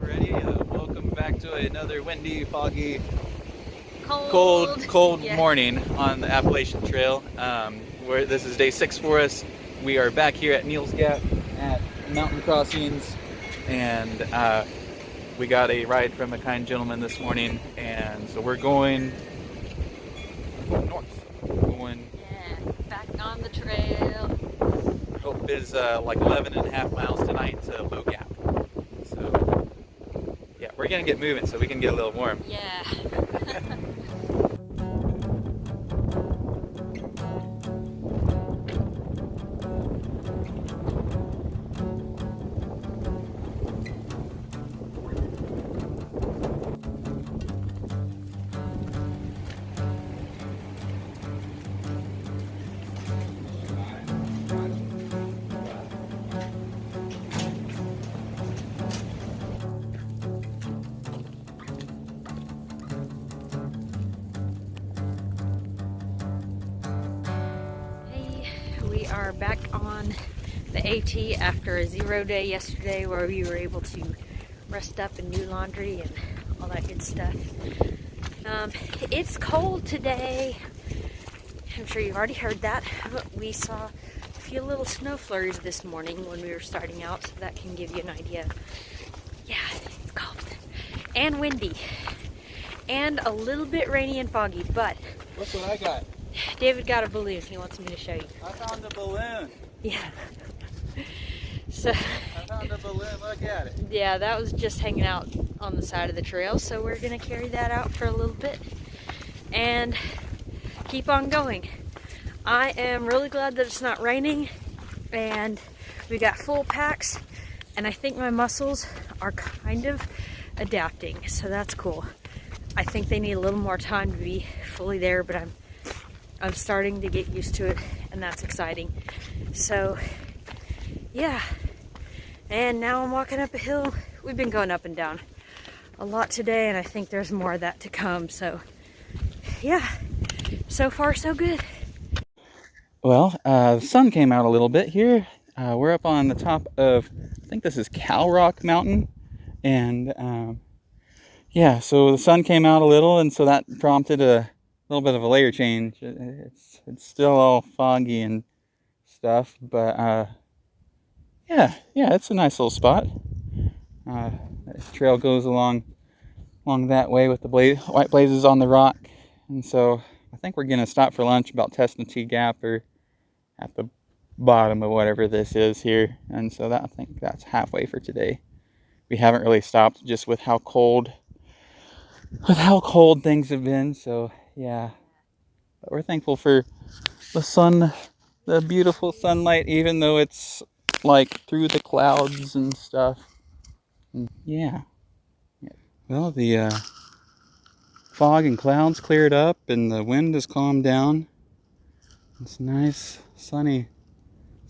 Ready? Welcome back to another windy, foggy, cold Yeah. morning on the Appalachian Trail. This is day 6 for us. We are back here at Neels Gap at Mountain Crossings, and we got a ride from a kind gentleman this morning, and so we're going north. Back on the trail. Hope is like 11.5 miles tonight to Low Gap. So yeah, we're gonna get moving so we can get a little warm. Yeah. Hey, we are back on the AT after a 0 day yesterday where we were able to rest up and do laundry and all that good stuff. It's cold today. I'm sure you've already heard that, but we saw a few little snow flurries this morning when we were starting out, so that can give you an idea. Yeah, it's cold and windy and a little bit rainy and foggy, but Look what I got. David got a balloon he wants me to show you. I found a balloon. Yeah. So I found a balloon, look at it. yeah, that was just hanging out on the side of the trail, so we're gonna carry that out for a little bit and keep on going. I am really glad that it's not raining and we got full packs, and I think my muscles are kind of adapting, so that's cool. I think they need a little more time to be fully there, but I'm starting to get used to it, and that's exciting. So yeah, and now I'm walking up a hill. We've been going up and down a lot today, and I think there's more of that to come. So yeah, so far so good. Well, the sun came out a little bit here. We're up on the top of, I think this is Cow Rock Mountain, and yeah, so the sun came out a little, and so that prompted a little bit of a layer change. It's still all foggy and stuff, but yeah, it's a nice little spot. The trail goes along that way with the white blazes on the rock, and so I think we're gonna stop for lunch about Testnotee Gap or at the bottom of whatever this is here, and so I think that's halfway for today. We haven't really stopped just with how cold things have been, so yeah, but we're thankful for the sun, the beautiful sunlight, even though it's like through the clouds and stuff. And yeah, well, the fog and clouds cleared up and the wind has calmed down. It's a nice sunny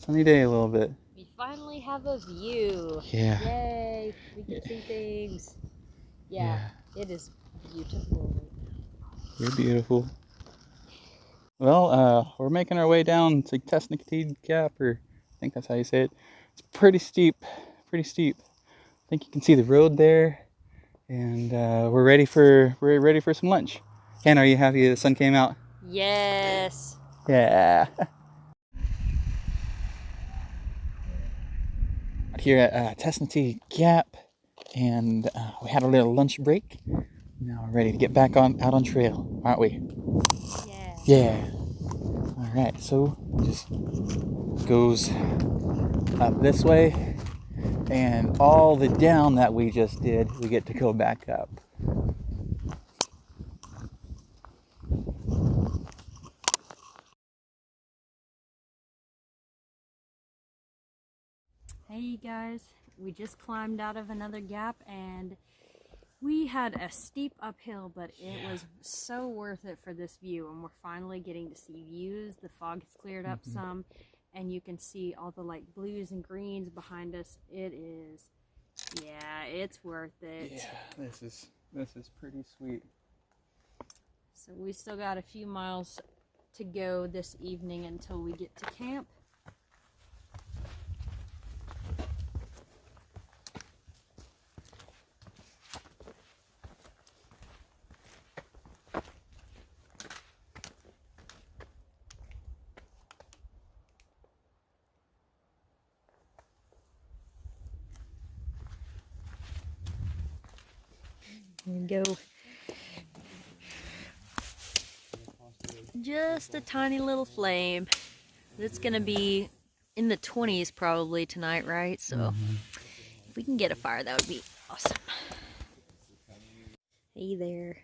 day a little bit. We finally have a view. Yeah. Yay, we can see things. Yeah, it is beautiful. You're beautiful. Well, we're making our way down to Testnotee Gap, or I think that's how you say it. It's pretty steep. I think you can see the road there, and we're ready for some lunch. Ken, are you happy the sun came out? Yes. Yeah. Here at Testnotee Gap, and we had a little lunch break. Now we're ready to get back out on trail, aren't we? Yeah. Yeah. All right, so just goes up this way, and all the down that we just did, we get to go back up. Hey guys, we just climbed out of another gap and we had a steep uphill, but it was so worth it for this view, and we're finally getting to see views. The fog has cleared up some, and you can see all the like blues and greens behind us. It is, yeah, it's worth it. Yeah, this is pretty sweet. So we still got a few miles to go this evening until we get to camp. we go. Just a tiny little flame. It's gonna be in the 20s probably tonight, right? So if we can get a fire, that would be awesome. Hey there.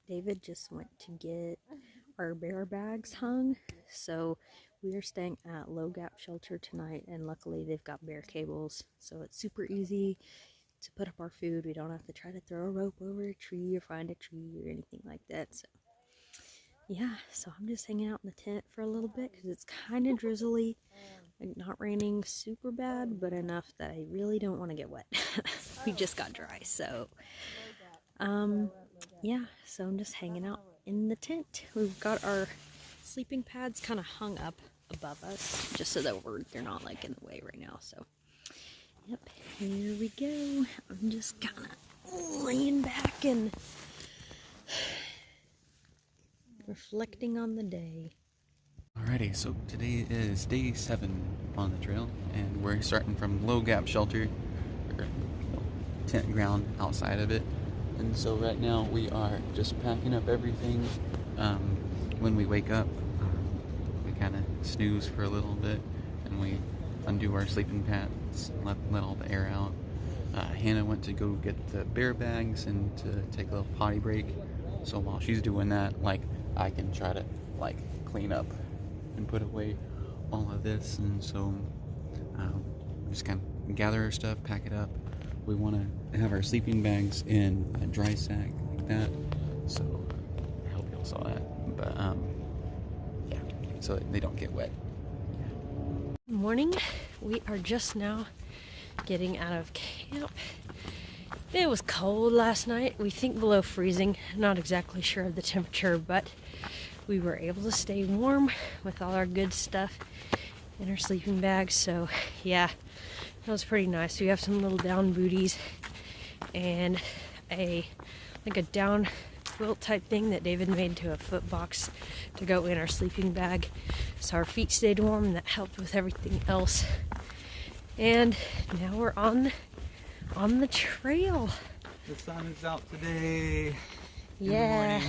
David just went to get our bear bags hung. So we are staying at Low Gap Shelter tonight, and luckily they've got bear cables. So it's super easy to put up our food. We don't have to try to throw a rope over a tree or find a tree or anything like that. So yeah, so I'm just hanging out in the tent for a little bit because it's kind of drizzly. Like, not raining super bad, but enough that I really don't want to get wet. We just got dry, so yeah, so I'm just hanging out in the tent. We've got our sleeping pads kind of hung up above us just so that they're not like in the way right now. So yep, here we go. I'm just kind of laying back and reflecting on the day. Alrighty, so today is day 7 on the trail, and we're starting from Low Gap Shelter, or tent ground outside of it. And so right now we are just packing up everything. When we wake up, we kind of snooze for a little bit, and we undo our sleeping pads, let all the air out. Hannah went to go get the bear bags and to take a little potty break. So while she's doing that, like, I can try to like clean up and put away all of this. And so just kind of gather our stuff, pack it up. We want to have our sleeping bags in a dry sack like that. So I hope y'all saw that. But yeah, so they don't get wet. Good morning. We are just now getting out of camp. It was cold last night. We think below freezing. Not exactly sure of the temperature, but we were able to stay warm with all our good stuff in our sleeping bags. So yeah, that was pretty nice. We have some little down booties and like a down quilt type thing that David made to a foot box to go in our sleeping bag. So our feet stayed warm, and that helped with everything else. And now we're on the trail. The sun is out today. Yeah.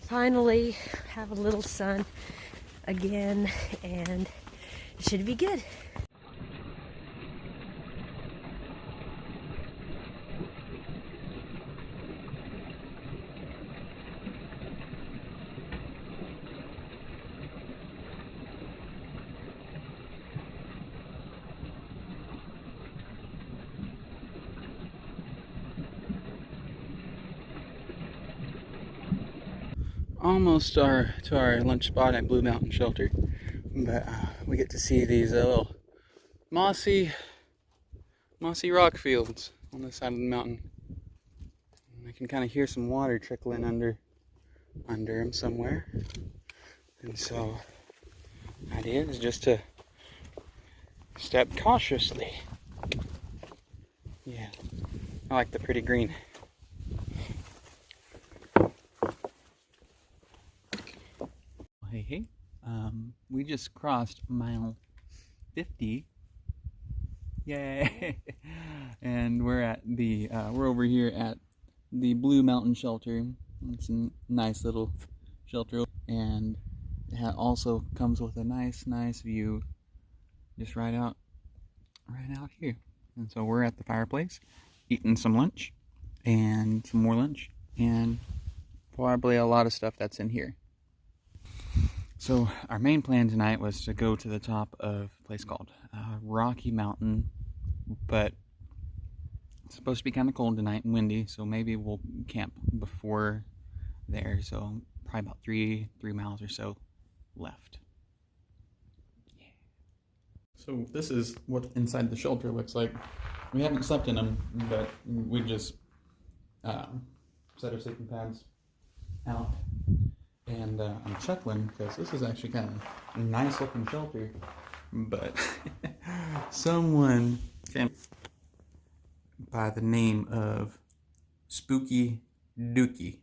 Finally have a little sun again, and it should be good. Almost to our lunch spot at Blue Mountain Shelter, but we get to see these little mossy rock fields on the side of the mountain. And I can kind of hear some water trickling under them somewhere, and so the idea is just to step cautiously. Yeah, I like the pretty green. Hey, we just crossed mile 50. Yay! And we're at we're over here at the Blue Mountain Shelter. It's a nice little shelter, and it also comes with a nice view just right out here. And so we're at the fireplace, eating some lunch, and some more lunch, and probably a lot of stuff that's in here. So our main plan tonight was to go to the top of a place called Rocky Mountain, but it's supposed to be kind of cold tonight and windy, so maybe we'll camp before there. So probably about 3 miles or so left. Yeah. So this is what inside the shelter looks like. We haven't slept in them, but we just set our sleeping pads out. And I'm chuckling because this is actually kind of a nice looking shelter, but someone came by the name of Spooky Dookie.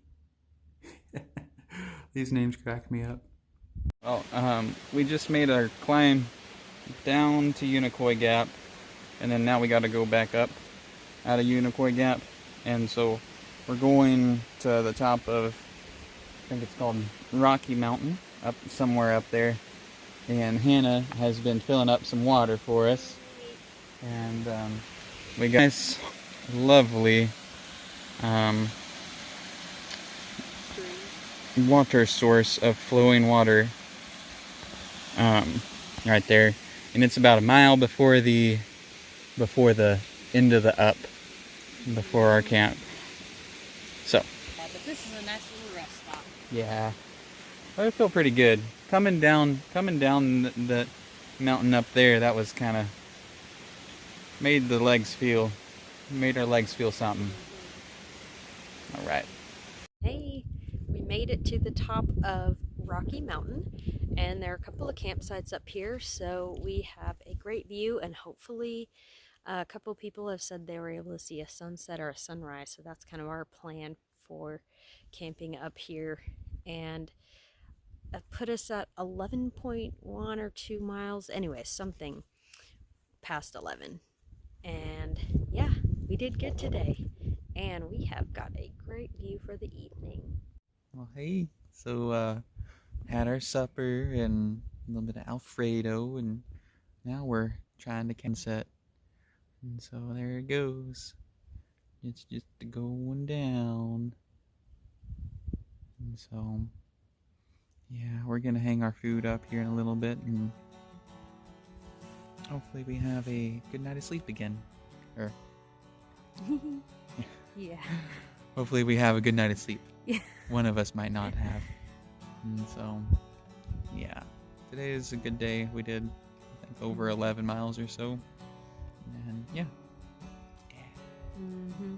These names crack me up. Well, we just made our climb down to Unicoi Gap, and then now we got to go back up out of Unicoi Gap, and so We're going to the top of, I think it's called Rocky Mountain, up somewhere up there. And Hannah has been filling up some water for us. And we got this lovely water source of flowing water right there. And it's about a mile before the end of the up, before our camp. So. Yeah, but this is a nice little rest stop. Yeah. I feel pretty good. Coming down the mountain up there, that was kind of made our legs feel something. All right. Hey, we made it to the top of Rocky Mountain, and there are a couple of campsites up here, so we have a great view, and hopefully a couple of people have said they were able to see a sunset or a sunrise, so that's kind of our plan for camping up here. And put us at 11.1 or 2 miles, anyway, something past 11. And yeah, we did good today, and we have got a great view for the evening. Well, hey, so had our supper and a little bit of Alfredo, and now we're trying to sunset. And so there it goes. It's just going down. And so, yeah, we're gonna hang our food up here in a little bit, and hopefully we have a good night of sleep again. Or Yeah. hopefully we have a good night of sleep. Yeah. One of us might not have. And so, yeah, today is a good day. We did, I think, over 11 miles or so. And yeah. Mm-hmm.